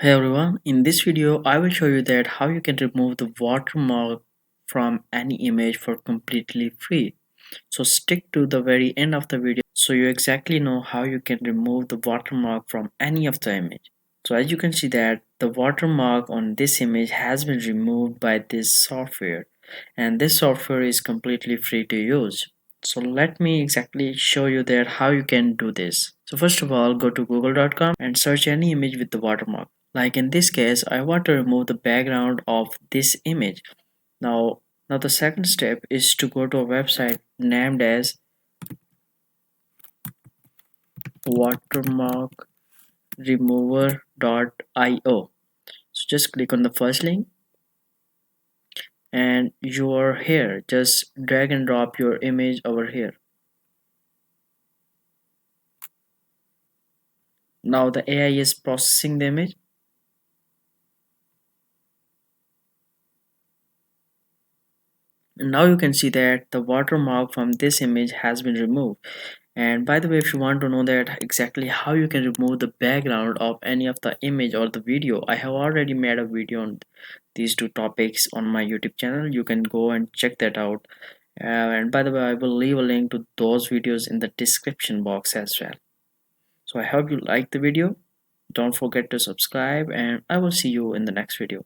Hey everyone, in this video I will show you that how you can remove the watermark from any image for completely free. So stick to the very end of the video so you exactly know how you can remove the watermark from any of the image. So as you can see that the watermark on this image has been removed by this software, and this software is completely free to use. So let me exactly show you that how you can do this. So first of all, go to google.com and search any image with the watermark. Like in this case, I want to remove the background of this image. Now the second step is to go to a website named as watermarkremover.io. So just click on the first link and you are here. Just drag and drop your image over here. Now the AI is processing the image. And now you can see that the watermark from this image has been removed. And by the way, if you want to know that exactly how you can remove the background of any of the image or the video, I have already made a video on these two topics on my YouTube channel. You can go and check that out. And by the way, I will leave a link to those videos in the description box as well. So I hope you like the video. Don't forget to subscribe and I will see you in the next video.